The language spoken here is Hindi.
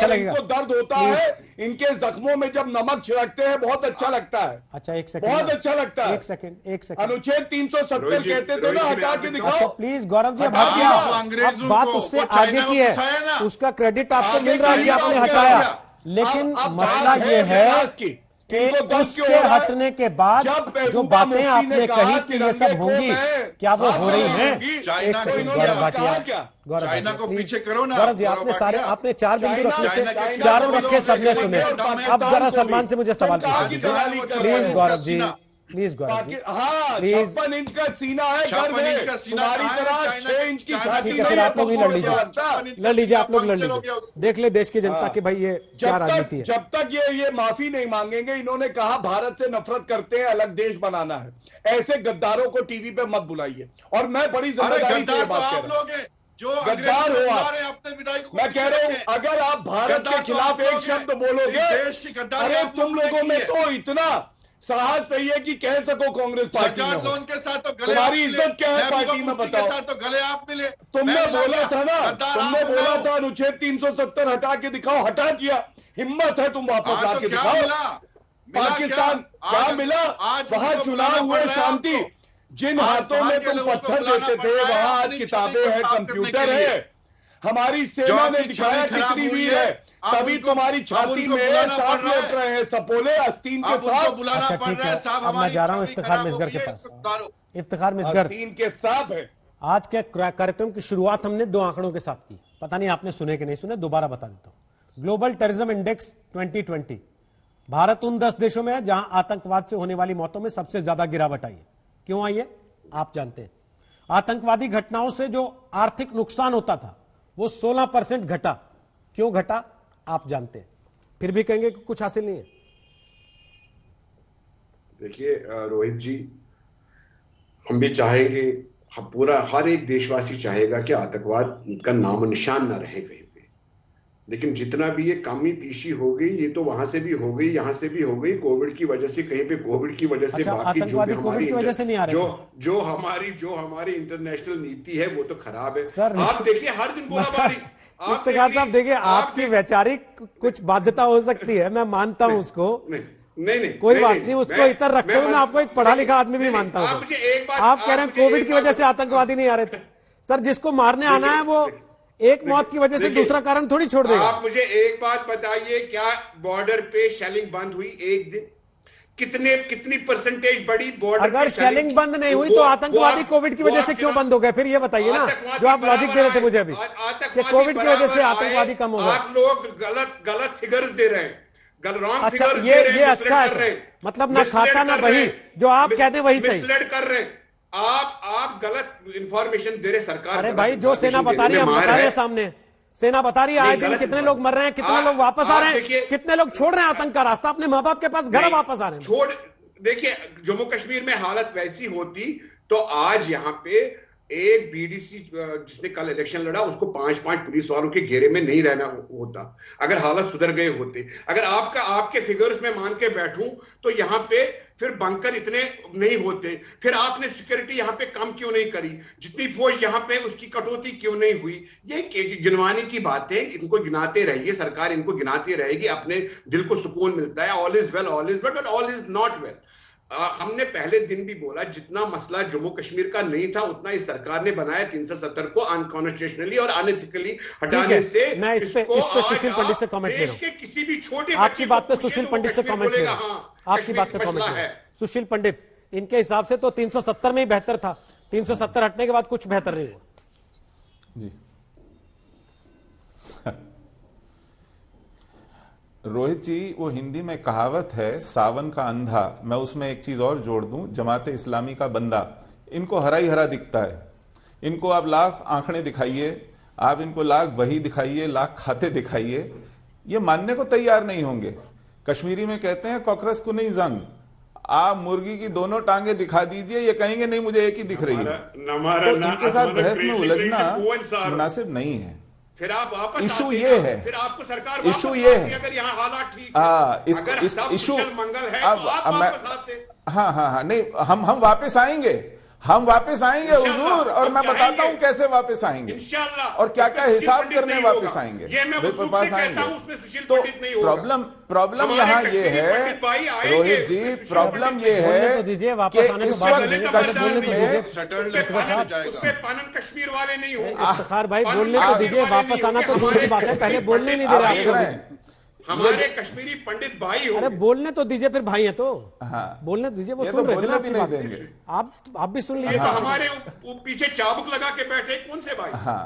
अच्छा लगेगा। इनको दर्द होता है, इनके जख्मों में जब नमक छिड़कते हैं बहुत अच्छा लगता है। अच्छा एक सेकंड, बहुत अच्छा लगता है। एक सेकंड। अनुच्छेद 370 कहते थे ना, हटा के दिखाओ। अच्छा प्लीज गौरव जी, अब हटा दिया। अब बात उससे आगे की है, उसका क्रेडिट आपको मिल रहा है कि आपने हटाया, लेकिन मसला ये है कि उसके हटने के बाद जो बातें आपने कही कि ये सब होंगी, क्या वो हो रही हैं? एक सेकंड गौरव भाटिया, चाइना को पीछे करो ना। गौरव जी, आपने 4 बिंदु रखे थे, चारों रखे, सबने सुने। अब जरा सलमान से मुझे सवाल पूछिए प्लीज गौरव जी, प्लीज गौरव जी। हाँ, प्लीज 56 इंच का सीना है, गर्व है। तुम्हारी तरह 6 इंच की छाती ठीक है, फिर आप लोग ही लड़ लीजिए, आप लोग लड़ लीजिए, देख ले देश की जनता की भाई ये क्या राजनीति है। जब तक ये माफी नहीं मांगेंगे, इन्होंने कहा भारत से नफरत करते हैं, अलग देश बनाना है, ऐसे गद्दारों को टीवी पे मत बुलाइए। और मैं बड़ी जिम्मेदारी से बात कर रहा हूं, जो गद्दार हो आप। मैं कह रहा हूं, अगर आप भारत के खिलाफ एक शब्द बोलोगे, अरे तुम लोगों में तो इतना साहस नहीं है कि कह सको कांग्रेस पार्टी में के साथ तो गले तुम्हारी इज्जत क्या है पार्टी में, बताओ। साथ तो गले आप मिले। तुमने बोला था ना, तुमने बोला था अनुच्छेद 370 हटा के दिखाओ, हटा दिया। हिम्मत है तुम वापस लाके दिखाओ। पाकिस्तान क्या मिला? वहां चुनाव हुए शांति। जिन हाथों में तुम पत्थर देते थे वहां आज किताबें हैं, कंप्यूटर है। हमारी सेना ने दिखाया कितनी वीर है। तभी तुम्हारी छाती में सांप लौट रहे हैं, सपोले आस्तीन के साथ। अच्छा ठीक है, अब मैं जा रहा हूं इफ्तिखार मिसगर के पास। इफ्तिखार मिसगर, आस्तीन के सांप है। आज के कार्यक्रम की शुरुआत हमने 2 आंकड़ों के साथ की, पता नहीं आपने सुने कि नहीं सुने, दोबारा बता देता हूं। ग्लोबल टेररिज्म इंडेक्स 2020, भारत उन 10 देशों में है जहां आतंकवाद से होने वाली मौतों में सबसे ज्यादा गिरावट आई है। क्यों आई है आप जानते हैं? आतंकवादी घटनाओं से जो आर्थिक नुकसान होता था वो 16% घटा। क्यों घटा आप जानते हैं, फिर भी कहेंगे कि कुछ हासिल नहीं है। देखिए रोहित जी, हम भी चाहेंगे, पूरा हर एक देशवासी चाहेगा कि आतंकवाद का नामो निशान ना रहे कहीं पे, लेकिन जितना भी ये कमी पीशी हो गई, ये तो वहां से भी हो गई, यहां से भी हो गई, कोविड की वजह से, कहीं पे कोविड की वजह से। अच्छा, बाकी जो भी हमारी जो हमारी इंटरनेशनल नीति है वो तो खराब है। सर आप देखिए हर दिन गोलाबारी। इफ्तिखार साहब देखिए, आपकी वैचारिक कुछ बाध्यता हो सकती है, मैं मानता हूं उसको। नहीं कोई बात नहीं, उसको इतर रखते हुए मैं आपको एक पढ़ा लिखा आदमी भी मानता हूं। आप कह रहे हैं कोविड की वजह से आतंकवादी नहीं आ रहे थे। सर जिसको मारने आना है वो एक मौत की वजह से दूसरा कारण थोड़ी छोड़ देगा। आप मुझे एक बात बताइए, क्या बॉर्डर पे शेलिंग बंद हुई एक दिन? कितनी परसेंटेज बढ़ी बॉर्डर? अगर शेलिंग बंद नहीं हुई तो आतंकवादी कोविड की वजह से क्यों बंद हो गए? फिर ये बताइए ना, जो आप लॉजिक दे रहे थे मुझे अभी कि कोविड की वजह से आतंकवादी कम हो गए। आप लोग गलत फिगर्स दे रहे हैं, अच्छा ये अच्छा है, मतलब ना खाता ना बही, जो आप कहते हैं वही सही कर रहे हैं। आप गलत इंफॉर्मेशन दे रहे सरकार। अरे भाई जो सेना बता रही है हम बता रहे हैं सामने, सेना बता रही है आए दिन कितने लोग मर रहे हैं, कितने लोग वापस आ रहे हैं, कितने लोग छोड़ रहे हैं आतंक का रास्ता, अपने माँ बाप के पास घर वापस आ रहे हैं। देखिए जम्मू कश्मीर में हालत वैसी होती तो आज यहाँ पे एक बीडीसी जिसने कल इलेक्शन लड़ा उसको 5-5 पुलिस वालों के घेरे में नहीं रहना होता, अगर हालत सुधर गए होते। अगर आपके फिगर्स में मान के बैठूं तो यहाँ पे फिर बंकर इतने नहीं होते। फिर आपने सिक्योरिटी यहाँ पे कम क्यों नहीं करी? जितनी फौज यहाँ पे उसकी कटौती क्यों नहीं हुई? ये गिनवाने की बात है, इनको गिनाते रहिए, सरकार इनको गिनाती रहेगी, अपने दिल को सुकून मिलता है। All is well but all is not well. हमने पहले दिन भी बोला, जितना मसला जम्मू कश्मीर का नहीं था उतना इस सरकार ने बनाया 370 को अनकॉन्स्टिट्यूशनली और अनएथिकली हटाने से। मैं इस पे सुशील पंडित से कमेंट ले रहा हूं। किसी भी छोटे आपकी बात पे सुशील पंडित से कमेंट ले रहा हूं, आपकी बात पे कमेंट है सुशील पंडित। इनके हिसाब से तो 370 में ही बेहतर था, 370 हटने के बाद कुछ बेहतर नहीं हुआ जी। रोहित जी, वो हिंदी में कहावत है सावन का अंधा, मैं उसमें एक चीज और जोड़ दूं, जमाते इस्लामी का बंदा। इनको हरा ही हरा दिखता है। इनको आप लाख आंकड़े दिखाइए, आप इनको लाख बही दिखाइए, लाख खाते दिखाइए, ये मानने को तैयार नहीं होंगे। कश्मीरी में कहते हैं कॉकरस को नहीं जंग। आप मुर्गी की दोनों टांगे दिखा दीजिए, ये कहेंगे नहीं मुझे एक ही दिख रही है। तो इनके साथ बहस में उलझना मुनासिब नहीं है। फिर आप वापस इशू ये है, फिर आपको सरकार इशू ये है, अगर यहाँ हालात ठीक है, अगर इस इशू मंगल है तो आप वापस आते। हाँ, नहीं हम वापस आएंगे, हम वापस आएंगे इंशाअल्लाह, हुजूर, और हम मैं बताता चाहेंगे। हूं कैसे वापस आएंगे इंशाअल्लाह। और क्या क्या उसमें हिसाब सुशील करने पंडित वापस नहीं आएंगे, होगा। ये मैं वसूल वापस से कहता हूं, आएंगे। उसमें सुशील तो पंडित नहीं होगा। प्रॉब्लम हमारे यहाँ ये कश्मीरी है पंडित भाई आएंगे, रोहित जी, उसमें सुशील प्रॉब्लम पंडित ये नहीं बोलने है तो दीजिए, कि वापस आने के इस बाद वक्त में बोलने तो मैदान दीजिए। में सटल उसपे डिफरेंस हो पानन जाएगा। कश्मीर वाले नहीं होंगे। इफ्तिखार भाई पानन बोलने तो कश्मीर दीजिए, वाले वापस नहीं आना तो होंगे। दूर की बात है, हमारे पहले बोलने नहीं दे आप रहे देख आप रहे लोग। हैं हमारे कश्मीरी पंडित भाई अरे होंगे। बोलने तो दीजिए, फिर भाई है तो हाँ। बोलने तो दीजिए, वो ये सुन तो रहे थे बोलने ना भी आपकी नहीं बात। देंगे। आप भी सुन ये लीजिए। तो हमारे पीछे चाबुक लगा के बैठे कौन से भाई? हाँ